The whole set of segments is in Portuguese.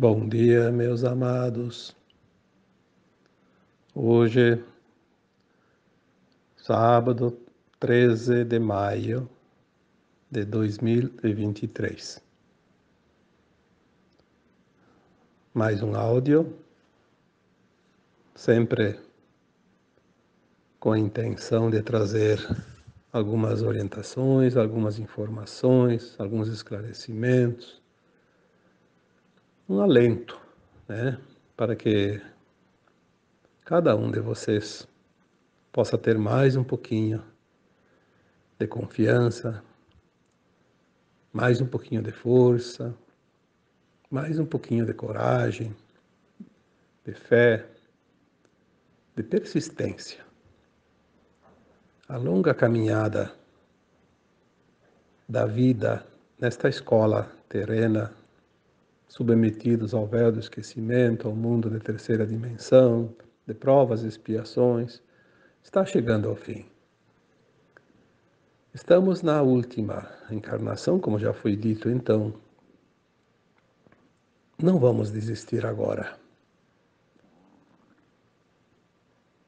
Bom dia, meus amados. Hoje, sábado 13 de maio de 2023. Mais um áudio, sempre com a intenção de trazer algumas orientações, algumas informações, alguns esclarecimentos, um alento, né, para que cada um de vocês possa ter mais um pouquinho de confiança, mais um pouquinho de força, mais um pouquinho de coragem, de fé, de persistência. A longa caminhada da vida nesta escola terrena, submetidos ao véu do esquecimento, ao mundo de terceira dimensão, de provas e expiações, está chegando ao fim. Estamos na última encarnação, como já foi dito, então não vamos desistir agora.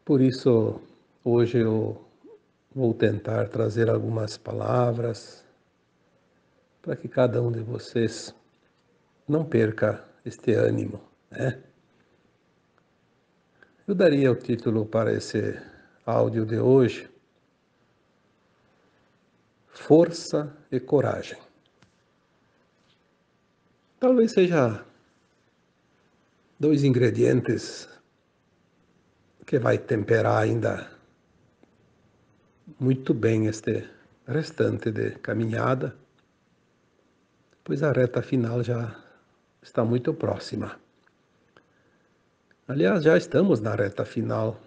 Por isso, hoje eu vou tentar trazer algumas palavras para que cada um de vocês não perca este ânimo, né? Eu daria o título para esse áudio de hoje: Força e Coragem. Talvez seja dois ingredientes que vai temperar ainda muito bem este restante de caminhada, pois a reta final já está muito próxima. Aliás, já estamos na reta final.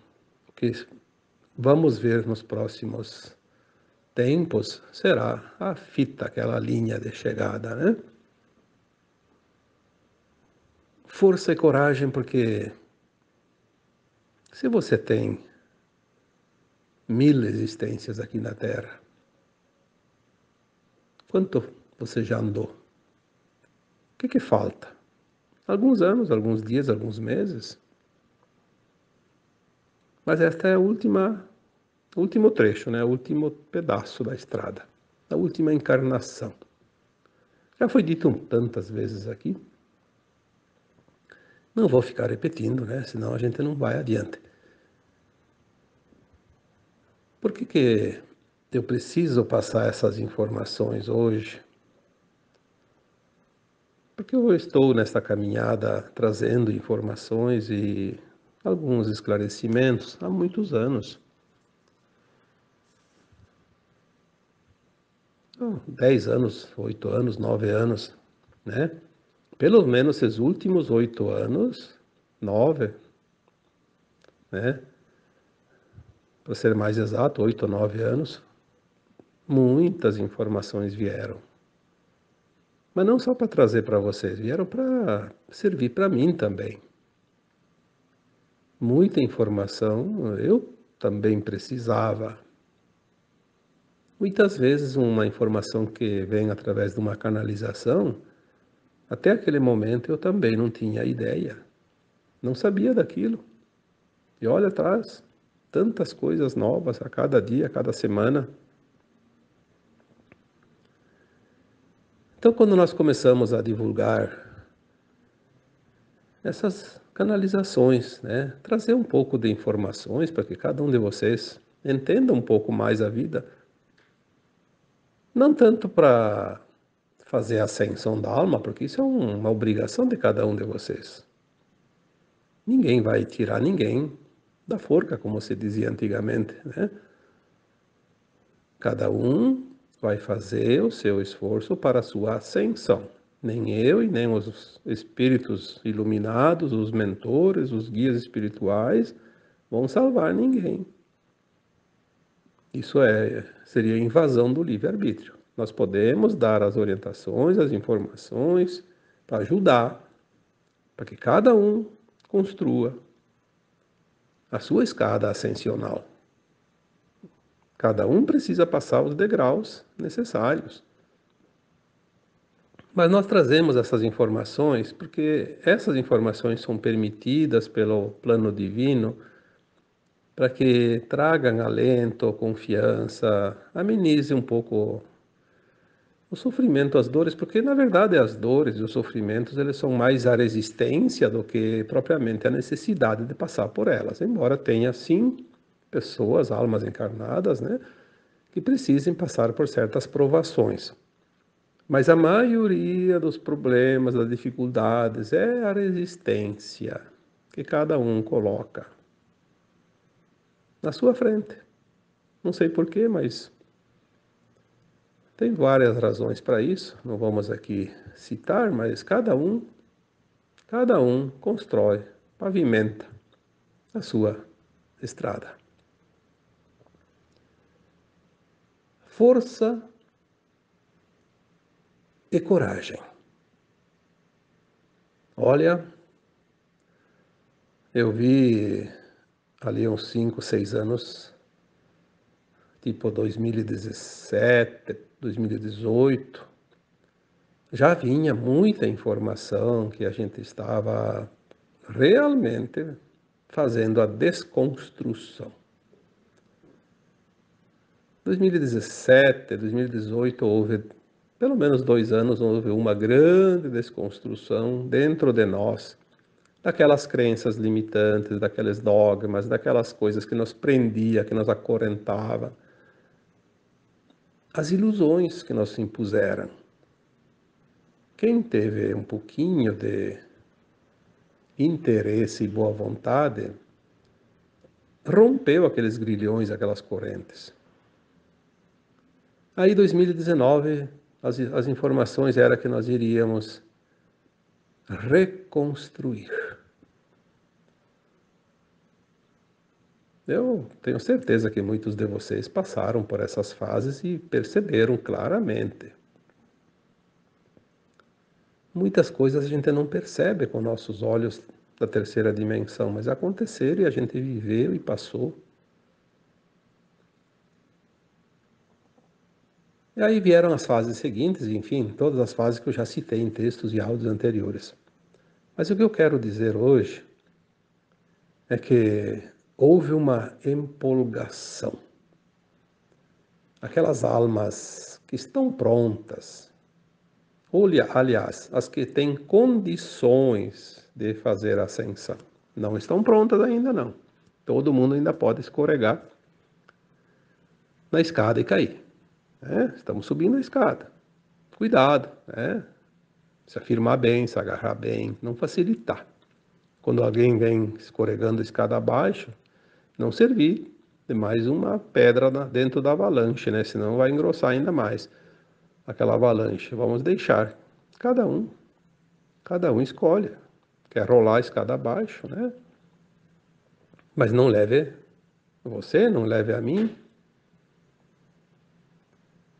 O que vamos ver nos próximos tempos será a fita, aquela linha de chegada, né? Força e coragem, porque se você tem 1000 existências aqui na Terra, quanto você já andou? O que falta? Alguns anos, alguns dias, alguns meses? Mas esta é o último trecho, né? O último pedaço da estrada, a última encarnação. Já foi dito tantas vezes aqui, não vou ficar repetindo, né? Senão a gente não vai adiante. Por que eu preciso passar essas informações hoje? Porque eu estou nesta caminhada trazendo informações e alguns esclarecimentos há muitos anos. 10 anos, 8 anos, 9 anos, né? Pelo menos esses últimos 8 anos, 9, né? Para ser mais exato, 8 ou 9 anos, muitas informações vieram. Mas não só para trazer para vocês, vieram para servir para mim também. Muita informação eu também precisava. Muitas vezes uma informação que vem através de uma canalização, até aquele momento eu também não tinha ideia, não sabia daquilo. E olha atrás, tantas coisas novas a cada dia, a cada semana. Então, quando nós começamos a divulgar essas canalizações, né, trazer um pouco de informações para que cada um de vocês entenda um pouco mais a vida, não tanto para fazer a ascensão da alma, porque isso é uma obrigação de cada um de vocês. Ninguém vai tirar ninguém da forca, como se dizia antigamente, né? Cada um vai fazer o seu esforço para a sua ascensão. Nem eu e nem os espíritos iluminados, os mentores, os guias espirituais vão salvar ninguém. Isso seria invasão do livre-arbítrio. Nós podemos dar as orientações, as informações para ajudar, para que cada um construa a sua escada ascensional. Cada um precisa passar os degraus necessários. Mas nós trazemos essas informações porque essas informações são permitidas pelo plano divino para que tragam alento, confiança, amenize um pouco o sofrimento, as dores, porque na verdade as dores e os sofrimentos eles são mais a resistência do que propriamente a necessidade de passar por elas, embora tenha sim pessoas, almas encarnadas, né, que precisem passar por certas provações. Mas a maioria dos problemas, das dificuldades é a resistência que cada um coloca na sua frente. Não sei porquê, mas tem várias razões para isso, não vamos aqui citar, mas cada um constrói, pavimenta a sua estrada. Força e coragem. Olha, eu vi ali uns 5, 6 anos, tipo 2017, 2018, já vinha muita informação que a gente estava realmente fazendo a desconstrução. 2017, 2018 houve, pelo menos 2 anos, houve uma grande desconstrução dentro de nós, daquelas crenças limitantes, daqueles dogmas, daquelas coisas que nos prendia, que nos acorrentava, as ilusões que nos impuseram. Quem teve um pouquinho de interesse e boa vontade, rompeu aqueles grilhões, aquelas correntes. Aí, 2019, as informações eram que nós iríamos reconstruir. Eu tenho certeza que muitos de vocês passaram por essas fases e perceberam claramente. Muitas coisas a gente não percebe com nossos olhos da terceira dimensão, mas aconteceram e a gente viveu e passou. E aí vieram as fases seguintes, enfim, todas as fases que eu já citei em textos e áudios anteriores. Mas o que eu quero dizer hoje é que houve uma empolgação. Aquelas almas que estão prontas, ou aliás, as que têm condições de fazer a ascensão, não estão prontas ainda não. Todo mundo ainda pode escorregar na escada e cair. Né? Estamos subindo a escada. Cuidado, né? Se afirmar bem, se agarrar bem, não facilitar. Quando alguém vem escorregando a escada abaixo, não servir de mais uma pedra dentro da avalanche, né? Senão vai engrossar ainda mais aquela avalanche. Vamos deixar. Cada um, cada um escolhe. Quer rolar a escada abaixo, né? Mas não leve você, não leve a mim.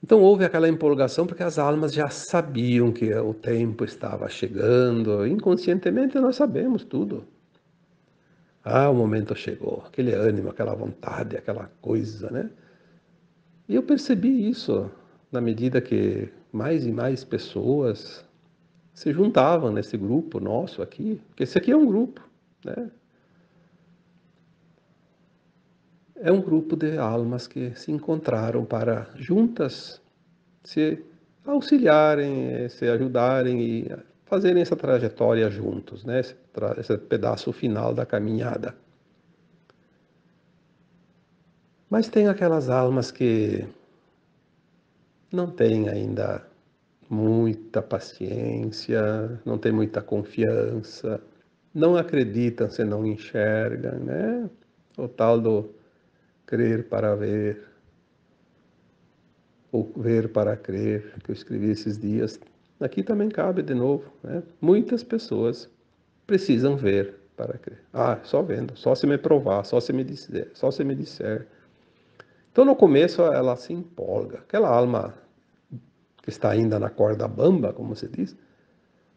Então houve aquela empolgação porque as almas já sabiam que o tempo estava chegando. Inconscientemente nós sabemos tudo. Ah, o momento chegou, aquele ânimo, aquela vontade, aquela coisa, né? E eu percebi isso na medida que mais e mais pessoas se juntavam nesse grupo nosso aqui, porque esse aqui é um grupo, né? É um grupo de almas que se encontraram para juntas se auxiliarem, se ajudarem e fazerem essa trajetória juntos, né? Esse pedaço final da caminhada. Mas tem aquelas almas que não têm ainda muita paciência, não têm muita confiança, não acreditam se não enxergam, né? O tal do crer para ver, ou ver para crer, que eu escrevi esses dias. Aqui também cabe de novo, né? Muitas pessoas precisam ver para crer. Ah, só vendo, só se me provar, só se me disser, só se me disser. Então no começo ela se empolga, aquela alma que está ainda na corda bamba, como se diz,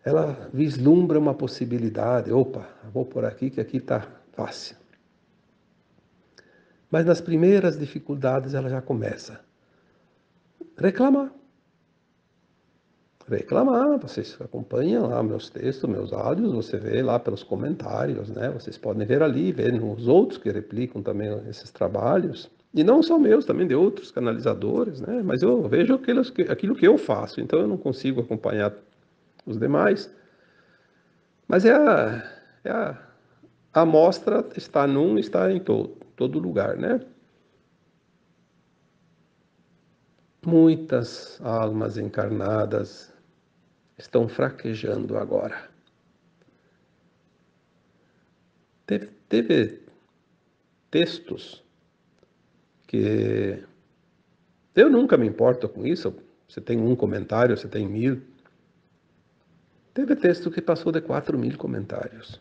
ela vislumbra uma possibilidade. Opa, vou por aqui que aqui está fácil. Mas nas primeiras dificuldades ela já começa a reclamar. reclamar, vocês acompanham lá meus textos, meus áudios, você vê lá pelos comentários, né? Vocês podem ver ali, ver nos outros que replicam também esses trabalhos. E não só meus, também de outros canalizadores, né? Mas eu vejo aquilo que eu faço, então eu não consigo acompanhar os demais. Mas a amostra está em todo lugar, né? Muitas almas encarnadas estão fraquejando agora. Teve textos que eu nunca me importo com isso. Você tem um comentário, você tem 1000. Teve texto que passou de 4.000 comentários.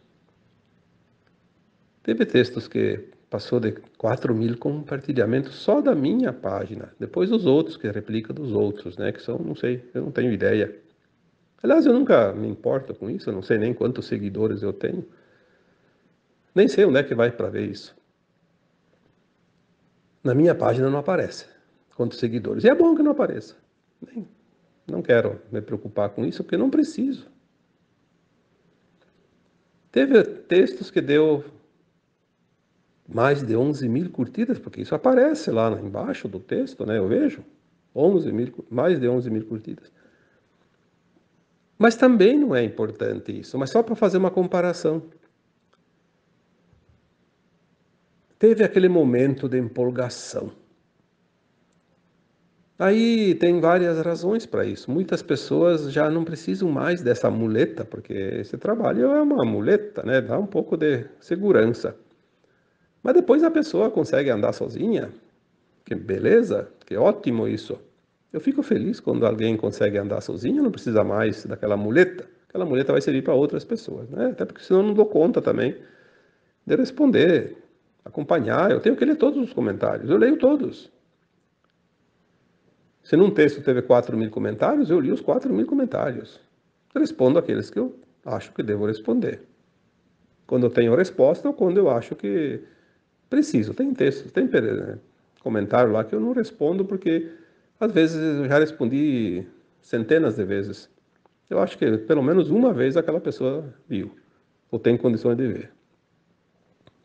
Teve textos que passou de 4.000 compartilhamentos só da minha página. Depois os outros, que replica dos outros, né? Que são, não sei, eu não tenho ideia. Aliás, eu nunca me importo com isso, eu não sei nem quantos seguidores eu tenho. Nem sei onde é que vai para ver isso. Na minha página não aparece quantos seguidores. E é bom que não apareça. Não quero me preocupar com isso, porque não preciso. Teve textos que deu mais de 11.000 curtidas, porque isso aparece lá embaixo do texto, né? Eu vejo mais de 11.000 curtidas. Mas também não é importante isso, mas só para fazer uma comparação. Teve aquele momento de empolgação. Aí tem várias razões para isso. Muitas pessoas já não precisam mais dessa muleta, porque esse trabalho é uma muleta, né? Dá um pouco de segurança. Mas depois a pessoa consegue andar sozinha. Que beleza, que ótimo isso. Eu fico feliz quando alguém consegue andar sozinho, não precisa mais daquela muleta. Aquela muleta vai servir para outras pessoas, né? Até porque senão eu não dou conta também de responder, acompanhar. Eu tenho que ler todos os comentários, eu leio todos. Se num texto teve 4.000 comentários, eu li os 4.000 comentários. Eu respondo aqueles que eu acho que devo responder. Quando eu tenho resposta ou quando eu acho que preciso. Tem texto, tem comentário lá que eu não respondo porque às vezes eu já respondi centenas de vezes. Eu acho que pelo menos uma vez aquela pessoa viu ou tem condições de ver.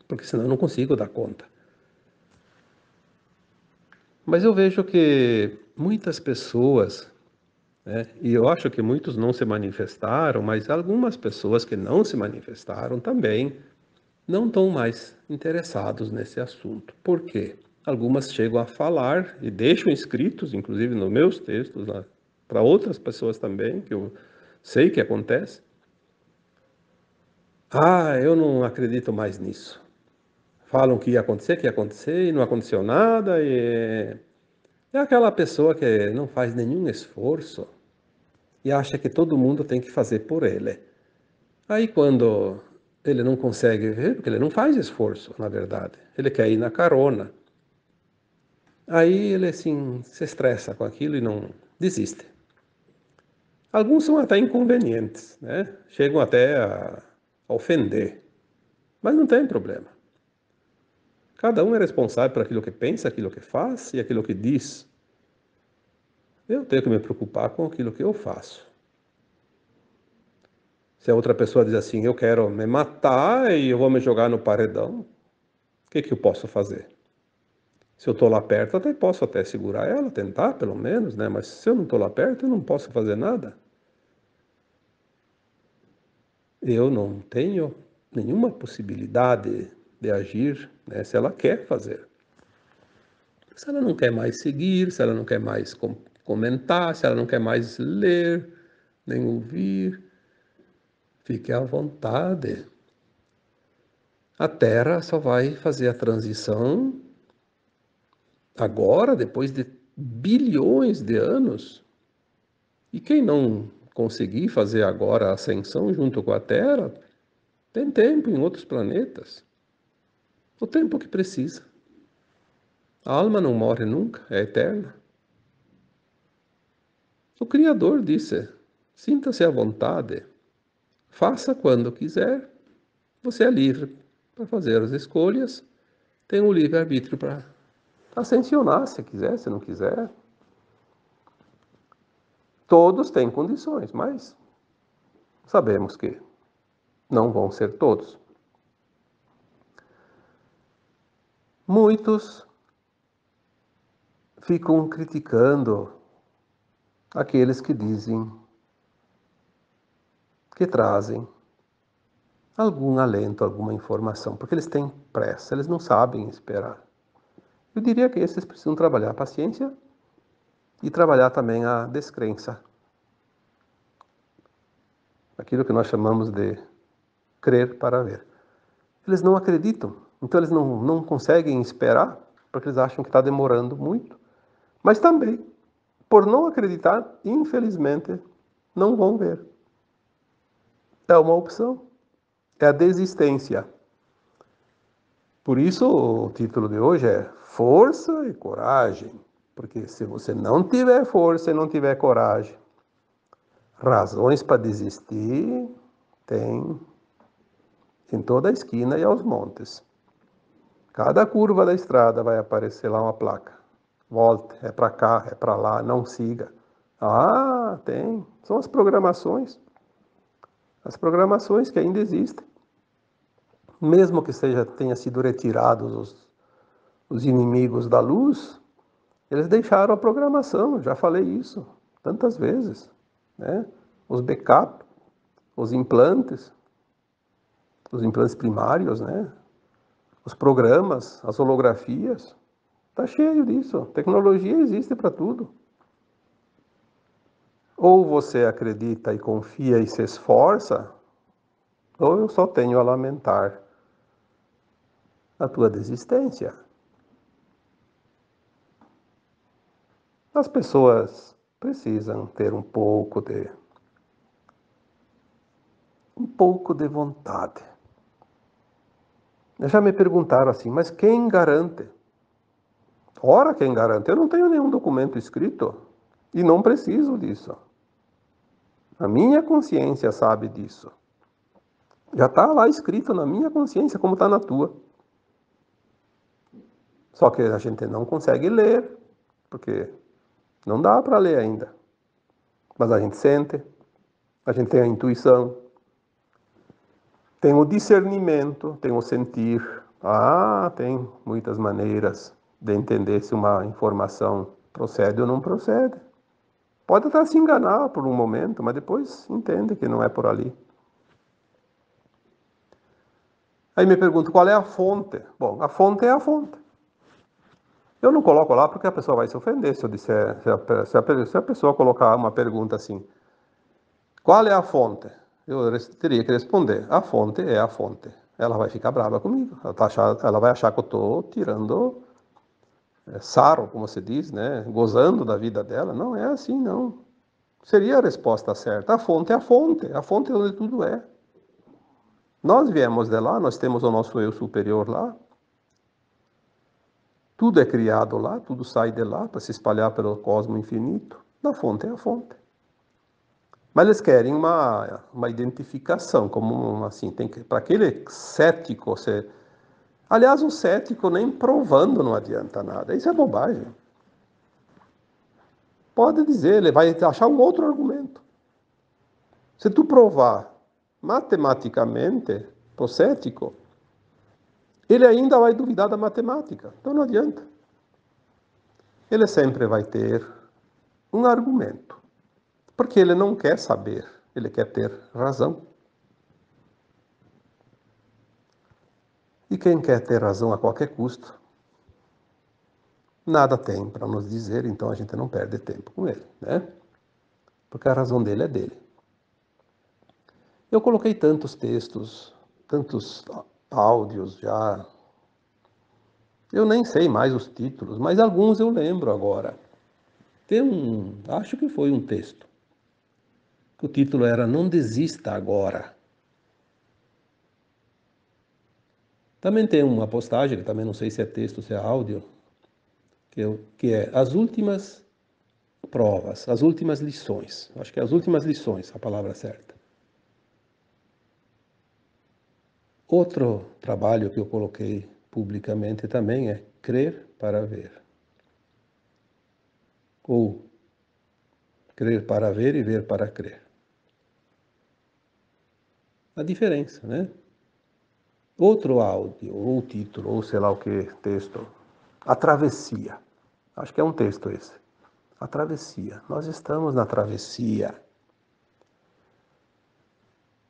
Porque senão eu não consigo dar conta. Mas eu vejo que muitas pessoas, né, e eu acho que muitos não se manifestaram, mas algumas pessoas que não se manifestaram também não estão mais interessados nesse assunto. Por quê? Algumas chegam a falar e deixam escritos, inclusive nos meus textos, para outras pessoas também, que eu sei que acontece. Ah, eu não acredito mais nisso. Falam que ia acontecer e não aconteceu nada. E é aquela pessoa que não faz nenhum esforço e acha que todo mundo tem que fazer por ele. Aí quando ele não consegue ver, porque ele não faz esforço, na verdade, ele quer ir na carona. Aí ele assim se estressa com aquilo e não desiste. Alguns são até inconvenientes, né? Chegam até a ofender, mas não tem problema. Cada um é responsável por aquilo que pensa, aquilo que faz e aquilo que diz. Eu tenho que me preocupar com aquilo que eu faço. Se a outra pessoa diz assim, eu quero me matar e eu vou me jogar no paredão, o que que eu posso fazer? Se eu estou lá perto, até posso até segurar ela, tentar pelo menos, né? Mas se eu não estou lá perto, eu não posso fazer nada. Eu não tenho nenhuma possibilidade de agir, né, se ela quer fazer. Se ela não quer mais seguir, se ela não quer mais comentar, se ela não quer mais ler, nem ouvir, fique à vontade. A Terra só vai fazer a transição agora, depois de bilhões de anos. E quem não conseguir fazer agora a ascensão junto com a Terra, tem tempo em outros planetas. O tempo que precisa. A alma não morre nunca, é eterna. O Criador disse: sinta-se à vontade, faça quando quiser, você é livre para fazer as escolhas, tem o livre-arbítrio para ascensionar se quiser, se não quiser. Todos têm condições, mas sabemos que não vão ser todos. Muitos ficam criticando aqueles que dizem, que trazem algum alento, alguma informação, porque eles têm pressa, eles não sabem esperar. Eu diria que esses precisam trabalhar a paciência e trabalhar também a descrença. Aquilo que nós chamamos de crer para ver. Eles não acreditam, então eles não conseguem esperar, porque eles acham que está demorando muito. Mas também, por não acreditar, infelizmente, não vão ver. É uma opção. É a desistência. Por isso, o título de hoje é Força e Coragem. Porque se você não tiver força e não tiver coragem, razões para desistir tem em toda a esquina e aos montes. Cada curva da estrada vai aparecer lá uma placa. Volte, é para cá, é para lá, não siga. Ah, tem. São as programações. As programações que ainda existem. Mesmo que tenha sido retirados os inimigos da luz, eles deixaram a programação, já falei isso tantas vezes, né? Os backup, os implantes primários, né? Os programas, as holografias, tá cheio disso. Tecnologia existe para tudo. Ou você acredita e confia e se esforça, ou eu só tenho a lamentar a tua desistência. As pessoas precisam ter um pouco de vontade. Já me perguntaram assim, mas quem garante? Ora, quem garante? Eu não tenho nenhum documento escrito e não preciso disso. A minha consciência sabe disso. Já está lá escrito na minha consciência, como está na tua. Só que a gente não consegue ler, porque não dá para ler ainda. Mas a gente sente, a gente tem a intuição, tem o discernimento, tem o sentir. Ah, tem muitas maneiras de entender se uma informação procede ou não procede. Pode até se enganar por um momento, mas depois entende que não é por ali. Aí me pergunto, qual é a fonte? Bom, a fonte é a fonte. Eu não coloco lá porque a pessoa vai se ofender se eu disser, se a pessoa colocar uma pergunta assim, qual é a fonte? Eu teria que responder, a fonte é a fonte. Ela vai ficar brava comigo, ela vai achar que eu estou tirando sarro, como se diz, né? Gozando da vida dela. Não é assim, não. Seria a resposta certa. A fonte é a fonte é onde tudo é. Nós viemos de lá, nós temos o nosso eu superior lá. Tudo é criado lá, tudo sai de lá para se espalhar pelo cosmo infinito. A fonte é a fonte. Mas eles querem uma identificação, como assim, tem que, para aquele cético, aliás, o cético nem provando não adianta nada, isso é bobagem. Pode dizer, ele vai achar um outro argumento. Se tu provar matematicamente para o cético, ele ainda vai duvidar da matemática, então não adianta. Ele sempre vai ter um argumento, porque ele não quer saber, ele quer ter razão. E quem quer ter razão a qualquer custo, nada tem para nos dizer, então a gente não perde tempo com ele, né? Porque a razão dele é dele. Eu coloquei tantos textos, tantos áudios já. Eu nem sei mais os títulos, mas alguns eu lembro agora. Acho que foi um texto, que o título era Não Desista Agora. Também tem uma postagem, que também não sei se é texto ou se é áudio, que é As Últimas Provas, As Últimas Lições. Acho que é As Últimas Lições, a palavra certa. Outro trabalho que eu coloquei publicamente também é Crer para Ver. Ou Crer para ver e ver para crer. A diferença, né? Outro áudio, ou título, ou sei lá o que, texto. A travessia. Acho que é um texto esse. A travessia. Nós estamos na travessia.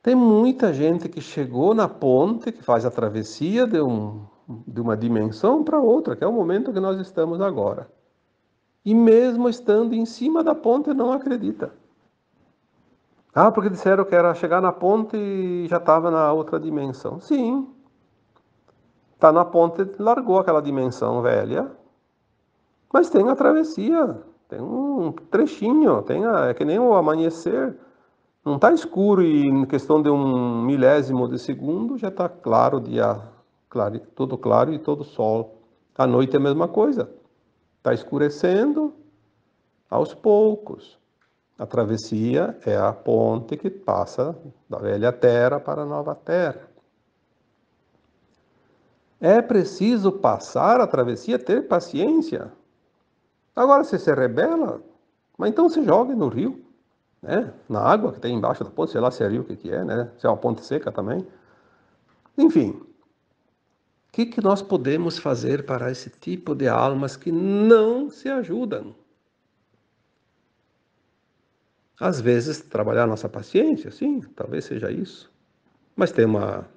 Tem muita gente que chegou na ponte, que faz a travessia de uma dimensão para outra, que é o momento que nós estamos agora. E mesmo estando em cima da ponte, não acredita. Ah, porque disseram que era chegar na ponte e já estava na outra dimensão. Sim, está na ponte, largou aquela dimensão velha, mas tem a travessia, tem um trechinho, é que nem o amanhecer. Não está escuro e em questão de um milésimo de segundo já está claro, dia claro, todo claro e todo sol. À noite é a mesma coisa. Está escurecendo aos poucos. A travessia é a ponte que passa da velha terra para a nova terra. É preciso passar a travessia, ter paciência. Agora, se você rebela, mas então se jogue no rio, né? Na água que tem embaixo da ponte, sei lá se é rio o que é, né? Se é uma ponte seca também. Enfim, o que nós podemos fazer para esse tipo de almas que não se ajudam? Às vezes, trabalhar nossa paciência, sim, talvez seja isso. Mas tem uma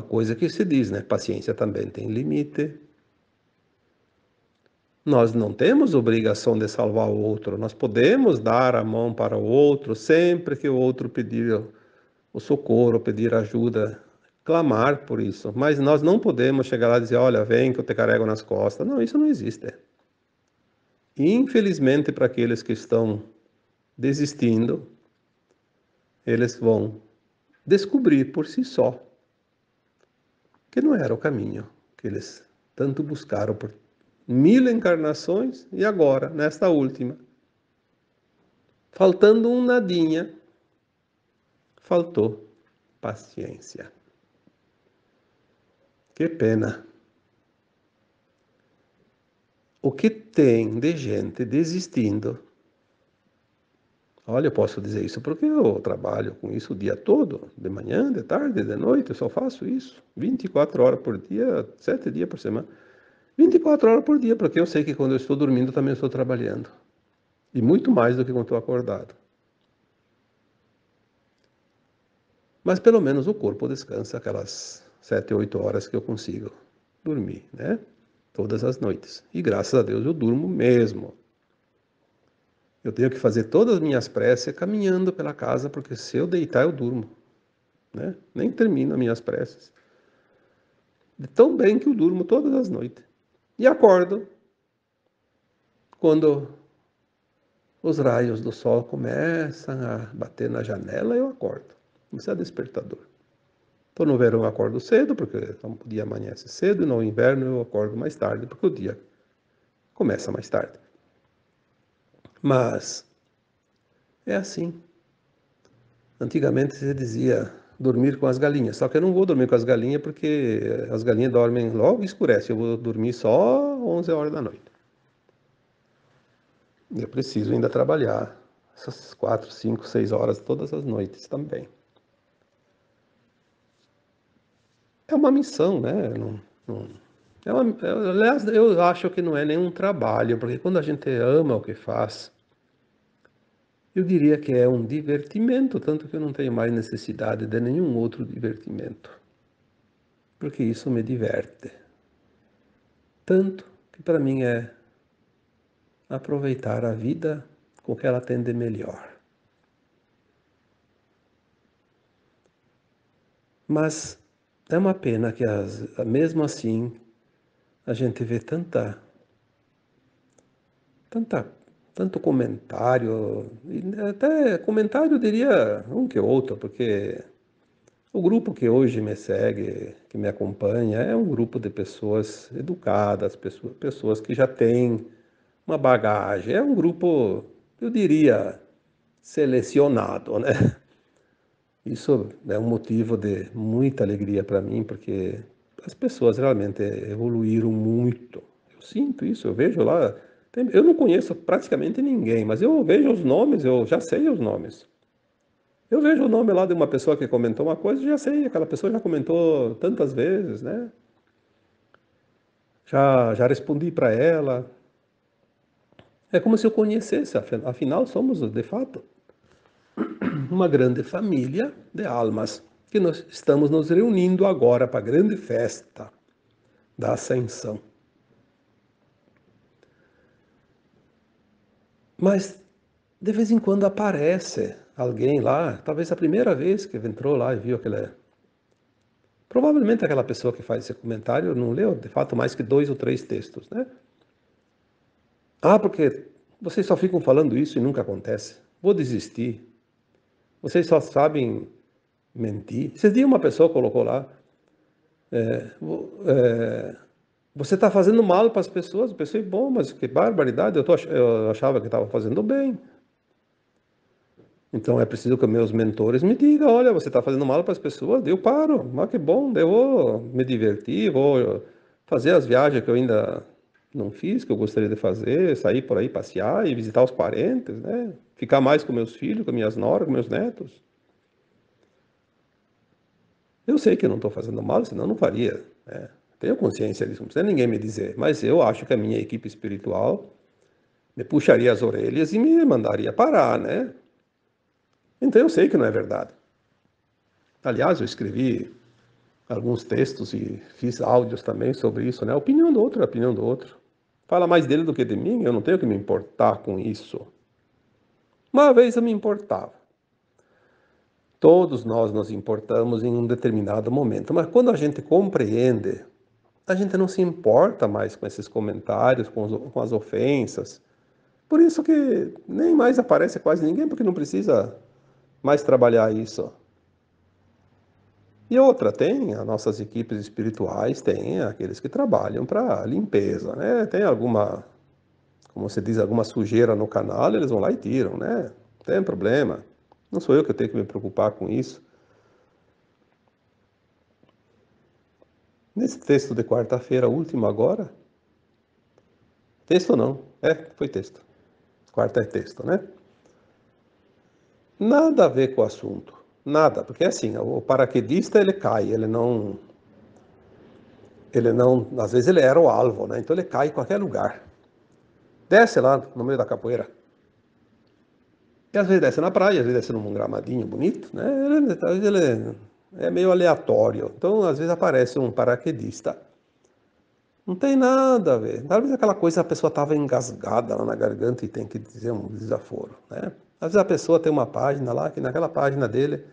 coisa que se diz, né? Paciência também tem limite. Nós não temos obrigação de salvar o outro. Nós podemos dar a mão para o outro sempre que o outro pedir o socorro, pedir ajuda, clamar por isso. Mas nós não podemos chegar lá e dizer, olha, vem que eu te carrego nas costas. Não, isso não existe. Infelizmente, para aqueles que estão desistindo, eles vão descobrir por si só que não era o caminho que eles tanto buscaram por 1000 encarnações e agora, nesta última, faltando um nadinha, faltou paciência. Que pena. O que tem de gente desistindo? Olha, eu posso dizer isso porque eu trabalho com isso o dia todo, de manhã, de tarde, de noite, eu só faço isso, 24 horas por dia, 7 dias por semana. 24 horas por dia, porque eu sei que quando eu estou dormindo também estou trabalhando. E muito mais do que quando estou acordado. Mas pelo menos o corpo descansa aquelas 7, 8 horas que eu consigo dormir, né? Todas as noites. E graças a Deus eu durmo mesmo. Eu tenho que fazer todas as minhas preces caminhando pela casa, porque se eu deitar eu durmo, né? Nem termino as minhas preces. De tão bem que eu durmo todas as noites. E acordo quando os raios do sol começam a bater na janela, eu acordo. Isso é despertador. Então no verão eu acordo cedo, porque o dia amanhece cedo, e no inverno eu acordo mais tarde, porque o dia começa mais tarde. Mas é assim. Antigamente se dizia dormir com as galinhas, só que eu não vou dormir com as galinhas porque as galinhas dormem logo e escurece, eu vou dormir só 11 horas da noite. Eu preciso ainda trabalhar essas 4, 5, 6 horas todas as noites também. É uma missão, né? Aliás, eu acho que não é nenhum trabalho, porque quando a gente ama o que faz, eu diria que é um divertimento, tanto que eu não tenho mais necessidade de nenhum outro divertimento, porque isso me diverte. Tanto que para mim é aproveitar a vida com o que ela tem de melhor. Mas é uma pena que mesmo assim a gente vê tanto comentário, e até comentário eu diria um que outro, porque o grupo que hoje me segue, que me acompanha, é um grupo de pessoas educadas, pessoas que já têm uma bagagem, é um grupo, eu diria, selecionado, né? Isso é um motivo de muita alegria para mim, porque as pessoas realmente evoluíram muito. Eu sinto isso, eu vejo lá, Eu não conheço praticamente ninguém, mas eu vejo os nomes, eu já sei os nomes. Eu vejo o nome lá de uma pessoa que comentou uma coisa, já sei, aquela pessoa já comentou tantas vezes, né? Já respondi para ela. É como se eu conhecesse, afinal somos, de fato, uma grande família de almas que nós estamos nos reunindo agora para a grande festa da Ascensão. Mas de vez em quando aparece alguém lá, talvez a primeira vez que entrou lá e viu aquele. Provavelmente aquela pessoa que faz esse comentário não leu, de fato, mais que 2 ou 3 textos, né? Ah, porque vocês só ficam falando isso e nunca acontece. Vou desistir. Vocês só sabem mentir. Esse dia uma pessoa colocou lá, é, você está fazendo mal para as pessoas. Eu pensei, bom, mas que barbaridade, eu achava que estava fazendo bem. Então é preciso que meus mentores me digam, olha, você está fazendo mal para as pessoas, eu paro, mas que bom, eu vou me divertir, vou fazer as viagens que eu ainda não fiz, que eu gostaria de fazer, sair por aí passear e visitar os parentes, né? Ficar mais com meus filhos, com minhas noras, com meus netos. Eu sei que eu não estou fazendo mal, senão eu não faria, né? Tenho consciência disso, não precisa ninguém me dizer, mas eu acho que a minha equipe espiritual me puxaria as orelhas e me mandaria parar, né? Então eu sei que não é verdade. Aliás, eu escrevi alguns textos e fiz áudios também sobre isso, né? A opinião do outro é a opinião do outro. Fala mais dele do que de mim, eu não tenho que me importar com isso. Uma vez eu me importava. Todos nós nos importamos em um determinado momento, mas quando a gente compreende, a gente não se importa mais com esses comentários, com as ofensas. Por isso que nem mais aparece quase ninguém, porque não precisa mais trabalhar isso. E outra, tem as nossas equipes espirituais, tem aqueles que trabalham para limpeza, né? Tem alguma, como você diz, alguma sujeira no canal, eles vão lá e tiram, né? Não tem problema. Não sou eu que tenho que me preocupar com isso. Nesse texto de quarta-feira, último agora, texto não, foi texto. Quarta é texto, né? Nada a ver com o assunto, nada, porque assim, o paraquedista ele cai, às vezes ele era o alvo, né? Então ele cai em qualquer lugar. Desce lá no meio da capoeira. E às vezes desce na praia, às vezes desce num gramadinho bonito, né? Às vezes ele é meio aleatório. Então, às vezes aparece um paraquedista. Não tem nada a ver. Talvez aquela coisa a pessoa estava engasgada lá na garganta e tem que dizer um desaforo, né? Às vezes a pessoa tem uma página lá, que naquela página dele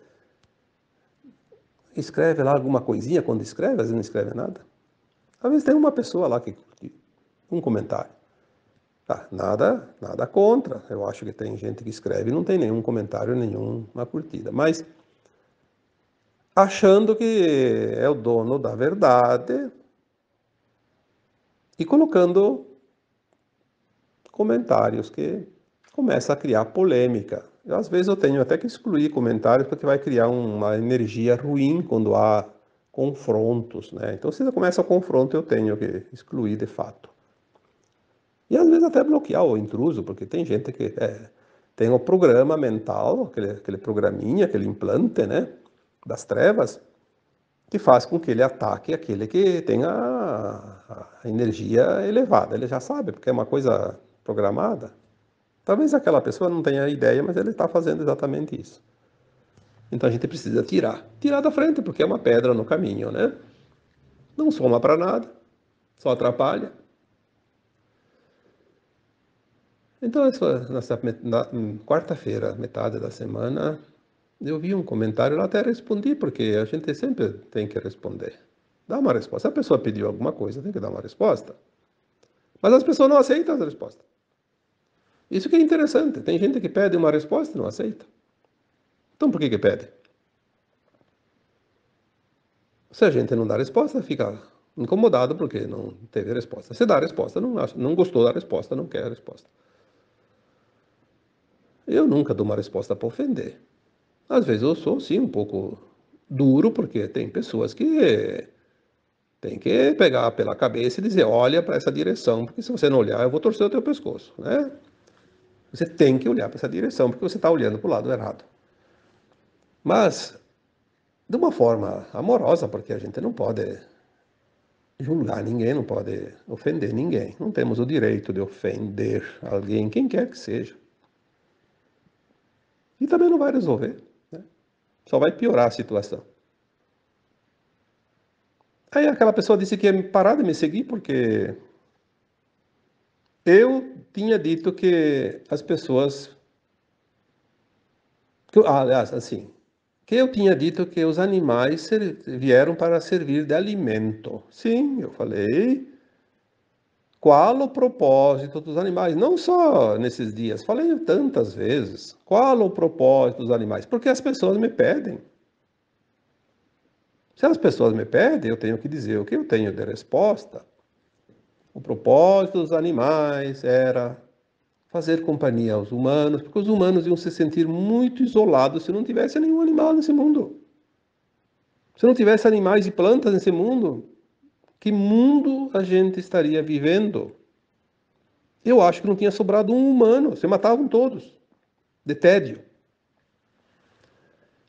escreve lá alguma coisinha quando escreve, às vezes não escreve nada. Às vezes tem uma pessoa lá que curte um comentário. Ah, nada contra. Eu acho que tem gente que escreve e não tem nenhum comentário, nenhuma curtida. Mas achando que é o dono da verdade e colocando comentários que começa a criar polêmica. Às vezes eu tenho até que excluir comentários porque vai criar uma energia ruim quando há confrontos, né? Então, se começa o confronto, eu tenho que excluir de fato. E às vezes até bloquear o intruso, porque tem gente que tem o programa mental, aquele programinha, aquele implante, né, das trevas, que faz com que ele ataque aquele que tem a energia elevada. Ele já sabe, porque é uma coisa programada. Talvez aquela pessoa não tenha ideia, mas ele está fazendo exatamente isso. Então a gente precisa tirar da frente, porque é uma pedra no caminho, né? Não soma para nada, só atrapalha. Então, na quarta-feira, metade da semana, eu vi um comentário, eu até respondi, porque a gente sempre tem que responder. Dá uma resposta. Se a pessoa pediu alguma coisa, tem que dar uma resposta. Mas as pessoas não aceitam a resposta. Isso que é interessante. Tem gente que pede uma resposta e não aceita. Então, por que pede? Se a gente não dá resposta, fica incomodado porque não teve resposta. Se dá a resposta, não gostou da resposta, não quer a resposta. Eu nunca dou uma resposta para ofender. Às vezes eu sou, sim, um pouco duro, porque tem pessoas que Tem que pegar pela cabeça e dizer, olha para essa direção, porque se você não olhar, eu vou torcer o teu pescoço, né? Você tem que olhar para essa direção, porque você está olhando para o lado errado. Mas, de uma forma amorosa, porque a gente não pode julgar ninguém, não pode ofender ninguém. Não temos o direito de ofender alguém, quem quer que seja. E também não vai resolver, né? Só vai piorar a situação. Aí aquela pessoa disse que ia parar de me seguir porque eu tinha dito que as pessoas... aliás, assim, que eu tinha dito que os animais vieram para servir de alimento. Sim, eu falei. Qual o propósito dos animais? Não só nesses dias, falei tantas vezes. Qual o propósito dos animais? Porque as pessoas me pedem. Se as pessoas me pedem, eu tenho que dizer o que eu tenho de resposta. O propósito dos animais era fazer companhia aos humanos, porque os humanos iam se sentir muito isolados se não tivesse nenhum animal nesse mundo. Se não tivesse animais e plantas nesse mundo, que mundo a gente estaria vivendo? Eu acho que não tinha sobrado um humano, se matavam todos, de tédio.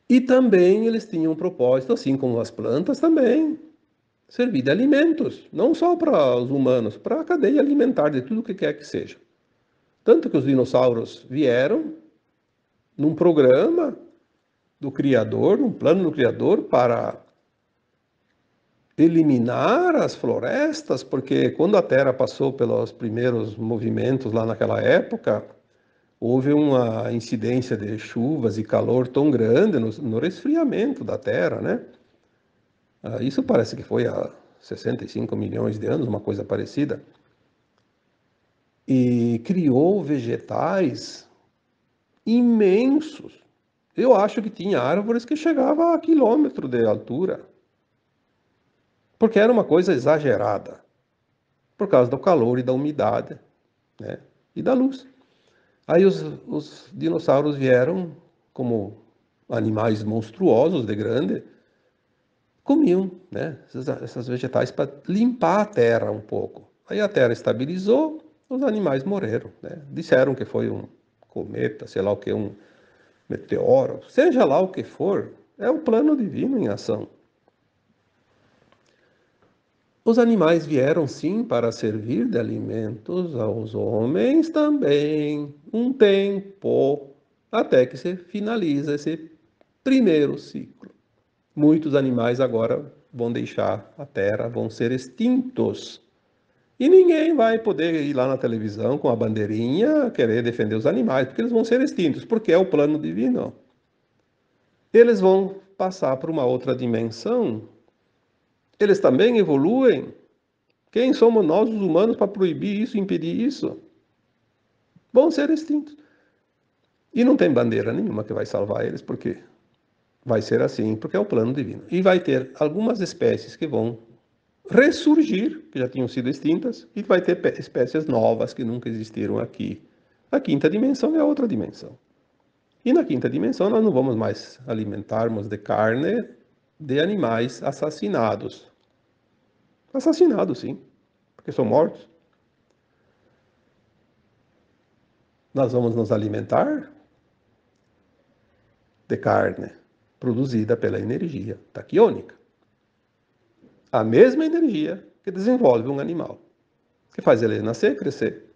E também eles tinham um propósito, assim como as plantas também, servir de alimentos, não só para os humanos, para a cadeia alimentar de tudo o que quer que seja. Tanto que os dinossauros vieram num programa do Criador, num plano do Criador para eliminar as florestas, porque quando a Terra passou pelos primeiros movimentos lá naquela época, houve uma incidência de chuvas e calor tão grande no resfriamento da Terra, né? Isso parece que foi há 65 milhões de anos, uma coisa parecida. E criou vegetais imensos. Eu acho que tinha árvores que chegavam a quilômetro de altura. Porque era uma coisa exagerada. Por causa do calor e da umidade, né? E da luz. Aí os dinossauros vieram como animais monstruosos de grande, comiam, né, essas vegetais para limpar a terra um pouco. Aí a terra estabilizou, os animais morreram, né? Disseram que foi um cometa, sei lá o que, um meteoro, seja lá o que for, é o plano divino em ação. Os animais vieram sim para servir de alimentos aos homens também, um tempo, até que se finaliza esse primeiro ciclo. Muitos animais agora vão deixar a Terra, vão ser extintos. E ninguém vai poder ir lá na televisão com a bandeirinha querer defender os animais, porque eles vão ser extintos, porque é o plano divino. Eles vão passar para uma outra dimensão. Eles também evoluem. Quem somos nós, os humanos, para proibir isso, impedir isso? Vão ser extintos. E não tem bandeira nenhuma que vai salvar eles, porque vai ser assim, porque é o plano divino. E vai ter algumas espécies que vão ressurgir, que já tinham sido extintas, e vai ter espécies novas que nunca existiram aqui. A quinta dimensão é a outra dimensão. E na quinta dimensão nós não vamos mais alimentarmos de carne de animais assassinados. Assassinados, sim, porque são mortos. Nós vamos nos alimentar de carne produzida pela energia taquiônica. A mesma energia que desenvolve um animal, que faz ele nascer, crescer.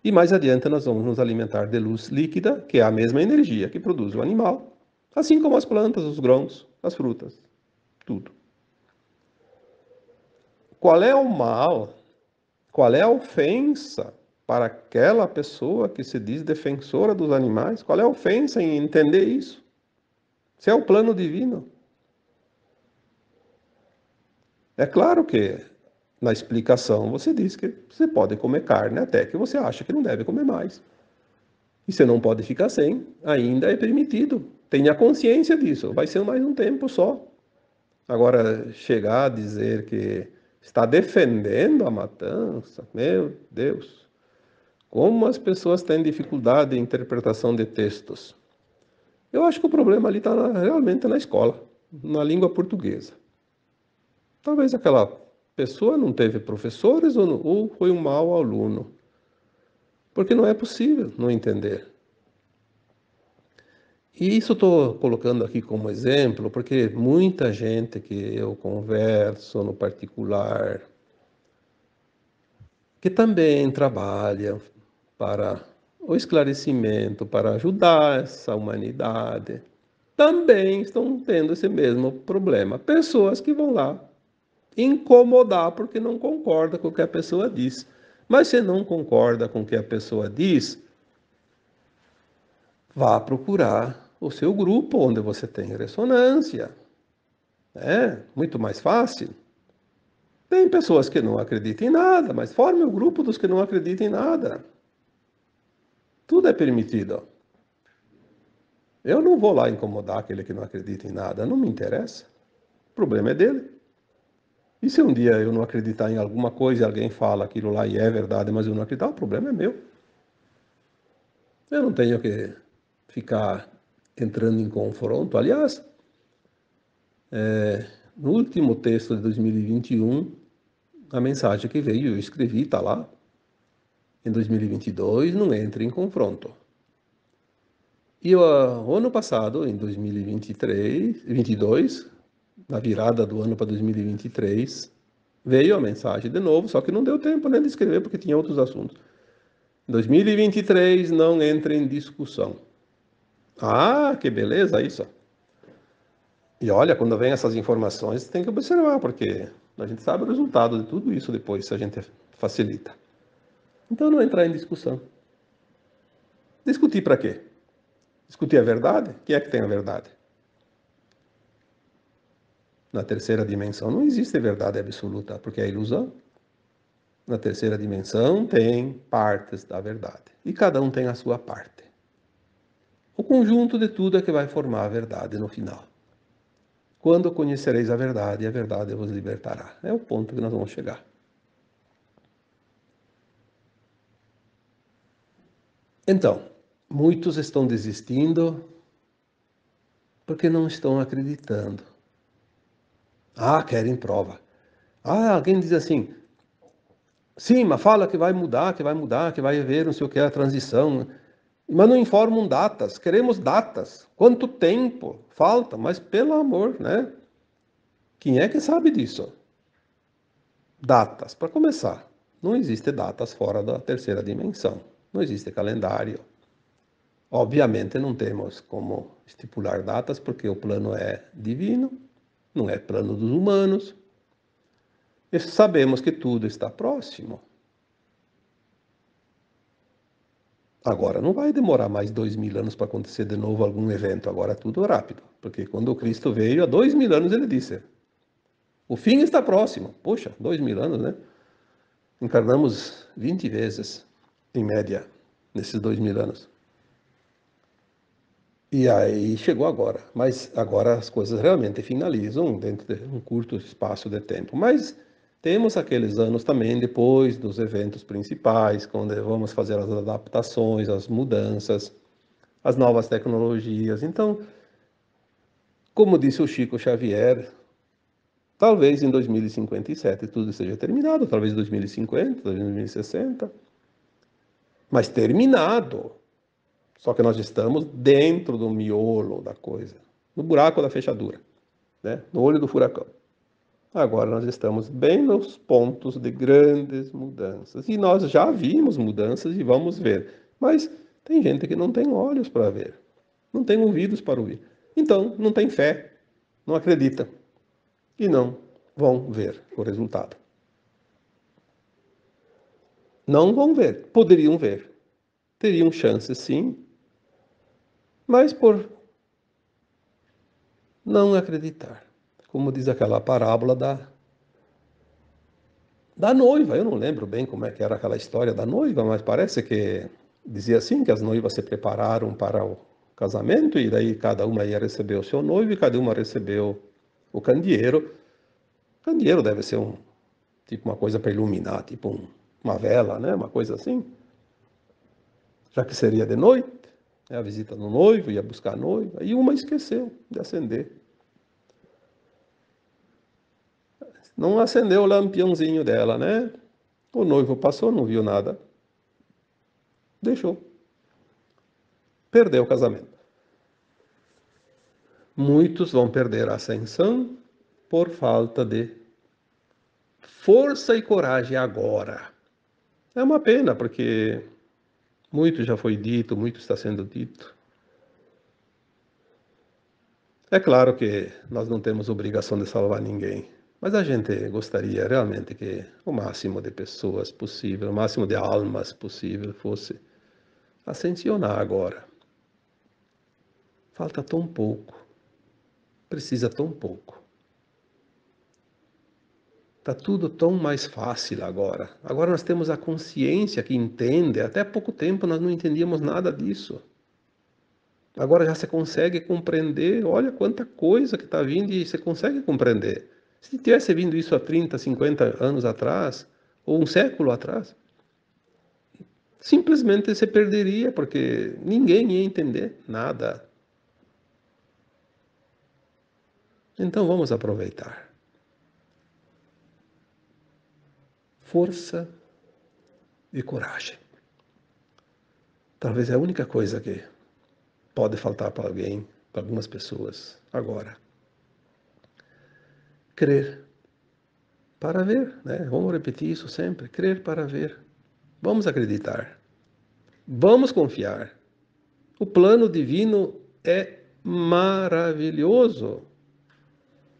E mais adiante nós vamos nos alimentar de luz líquida, que é a mesma energia que produz o animal, assim como as plantas, os grãos, as frutas, tudo. Qual é o mal? Qual é a ofensa para aquela pessoa que se diz defensora dos animais? Qual é a ofensa em entender isso? Se é o plano divino. É claro que na explicação você diz que você pode comer carne até que você acha que não deve comer mais. E você não pode ficar sem, ainda é permitido. Tenha consciência disso, vai ser mais um tempo só. Agora, chegar a dizer que está defendendo a matança, meu Deus, como as pessoas têm dificuldade de interpretação de textos. Eu acho que o problema ali está realmente na escola, na língua portuguesa. Talvez aquela pessoa não teve professores ou foi um mau aluno. Porque não é possível não entender. E isso estou colocando aqui como exemplo, porque muita gente que eu converso no particular, que também trabalha para o esclarecimento, para ajudar essa humanidade, também estão tendo esse mesmo problema. Pessoas que vão lá incomodar porque não concorda com o que a pessoa diz. Mas se não concorda com o que a pessoa diz, vá procurar o seu grupo onde você tem ressonância. É muito mais fácil. Tem pessoas que não acreditam em nada, mas forme o grupo dos que não acreditam em nada. Tudo é permitido. Eu não vou lá incomodar aquele que não acredita em nada, não me interessa. O problema é dele. E se um dia eu não acreditar em alguma coisa e alguém fala aquilo lá e é verdade, mas eu não acreditar, o problema é meu. Eu não tenho que ficar entrando em confronto. Aliás, no último texto de 2021, a mensagem que veio, eu escrevi, está lá. Em 2022, não entre em confronto. E o ano passado, em 2023, 22, na virada do ano para 2023, veio a mensagem de novo, só que não deu tempo nem de escrever porque tinha outros assuntos. 2023, não entre em discussão. Ah, que beleza isso. E olha, quando vem essas informações, tem que observar, porque a gente sabe o resultado de tudo isso depois, se a gente facilita. Então, não entrar em discussão. Discutir para quê? Discutir a verdade? Quem é que tem a verdade? Na terceira dimensão não existe verdade absoluta, porque é ilusão. Na terceira dimensão tem partes da verdade, e cada um tem a sua parte. O conjunto de tudo é que vai formar a verdade no final. Quando conhecereis a verdade vos libertará. É o ponto que nós vamos chegar. Então, muitos estão desistindo porque não estão acreditando. Ah, querem prova. Ah, alguém diz assim, sim, mas fala que vai mudar, que vai mudar, que vai haver não sei o que, a transição. Mas não informam datas, queremos datas. Quanto tempo falta? Mas pelo amor, né? Quem é que sabe disso? Datas, para começar. Não existe datas fora da terceira dimensão. Não existe calendário. Obviamente não temos como estipular datas, porque o plano é divino, não é plano dos humanos. E sabemos que tudo está próximo. Agora, não vai demorar mais 2000 anos para acontecer de novo algum evento. Agora é tudo rápido. Porque quando o Cristo veio, há 2000 anos ele disse, o fim está próximo. Poxa, 2000 anos, né? Encarnamos 20 vezes, em média, nesses 2000 anos. E aí chegou agora. Mas agora as coisas realmente finalizam dentro de um curto espaço de tempo. Mas temos aqueles anos também depois dos eventos principais, quando vamos fazer as adaptações, as mudanças, as novas tecnologias. Então, como disse o Chico Xavier, talvez em 2057 tudo esteja terminado, talvez em 2050, talvez em 2060, mas terminado. Só que nós estamos dentro do miolo da coisa, no buraco da fechadura, né? No olho do furacão. Agora nós estamos bem nos pontos de grandes mudanças. E nós já vimos mudanças e vamos ver. Mas tem gente que não tem olhos para ver, não tem ouvidos para ouvir. Então, não tem fé, não acredita e não vão ver o resultado. Não vão ver, poderiam ver. Teriam chance sim, mas por não acreditar. Como diz aquela parábola da noiva. Eu não lembro bem como é que era aquela história da noiva, mas parece que dizia assim que as noivas se prepararam para o casamento e daí cada uma ia receber o seu noivo e cada uma recebeu o candeeiro. O candeeiro deve ser tipo uma coisa para iluminar, tipo uma vela, né? Uma coisa assim. Já que seria de noite, né? A visita do noivo, ia buscar a noiva, e uma esqueceu de acender. não acendeu o lampiãozinho dela, né? O noivo passou, não viu nada, deixou, perdeu o casamento. Muitos vão perder a ascensão por falta de força e coragem agora. É uma pena, porque muito já foi dito, muito está sendo dito. É claro que nós não temos obrigação de salvar ninguém, mas a gente gostaria realmente que o máximo de pessoas possível, o máximo de almas possível fosse ascensionar agora. Falta tão pouco, precisa tão pouco. Está tudo tão mais fácil agora. Agora nós temos a consciência que entende. Até há pouco tempo nós não entendíamos nada disso. Agora já se consegue compreender. Olha quanta coisa que está vindo e você consegue compreender. Se tivesse vindo isso há 30, 50 anos atrás, ou um século atrás, simplesmente se perderia, porque ninguém ia entender nada. Então vamos aproveitar. Força e coragem. Talvez é a única coisa que pode faltar para alguém, para algumas pessoas, agora. Crer para ver, né? Vamos repetir isso sempre. Crer para ver. Vamos acreditar. Vamos confiar. O plano divino é maravilhoso.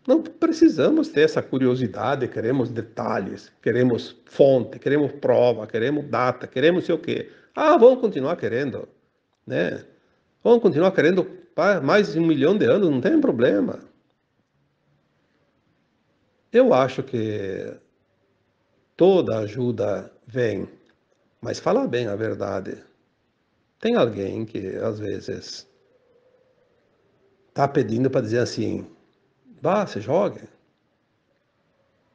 Não precisamos ter essa curiosidade, queremos detalhes, queremos fonte, queremos prova, queremos data, queremos sei o quê. Ah, vamos continuar querendo, né? Vamos continuar querendo mais de 1 milhão de anos, não tem problema. Eu acho que toda ajuda vem, mas falar bem a verdade. Tem alguém que às vezes está pedindo para dizer assim: vá, se jogue.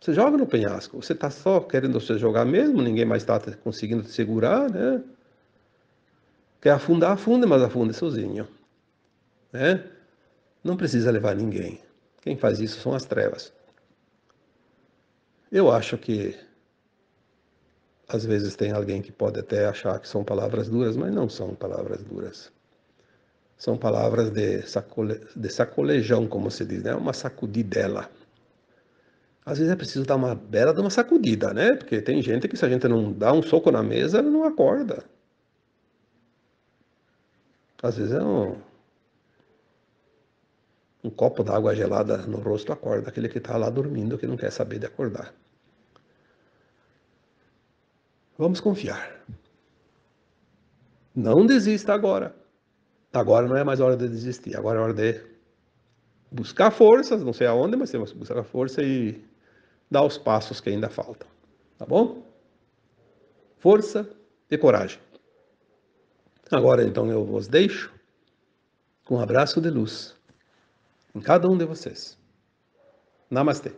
Você joga no penhasco. Você está só querendo se jogar mesmo, ninguém mais está conseguindo te segurar, né? Quer afundar, afunde, mas afunde sozinho, né? Não precisa levar ninguém. Quem faz isso são as trevas. Eu acho que às vezes tem alguém que pode até achar que são palavras duras, mas não são palavras duras. São palavras de sacolejão, como se diz, né? Uma sacudidela. Às vezes é preciso dar uma bela de uma sacudida, né? Porque tem gente que se a gente não dá um soco na mesa, ela não acorda. Às vezes é um copo d'água gelada no rosto acorda aquele que está lá dormindo, que não quer saber de acordar. Vamos confiar. Não desista agora. Agora não é mais hora de desistir. Agora é hora de buscar forças, não sei aonde, mas temos que buscar força e dar os passos que ainda faltam. Tá bom? Força e coragem. Agora então eu vos deixo com um abraço de luz em cada um de vocês. Namastê.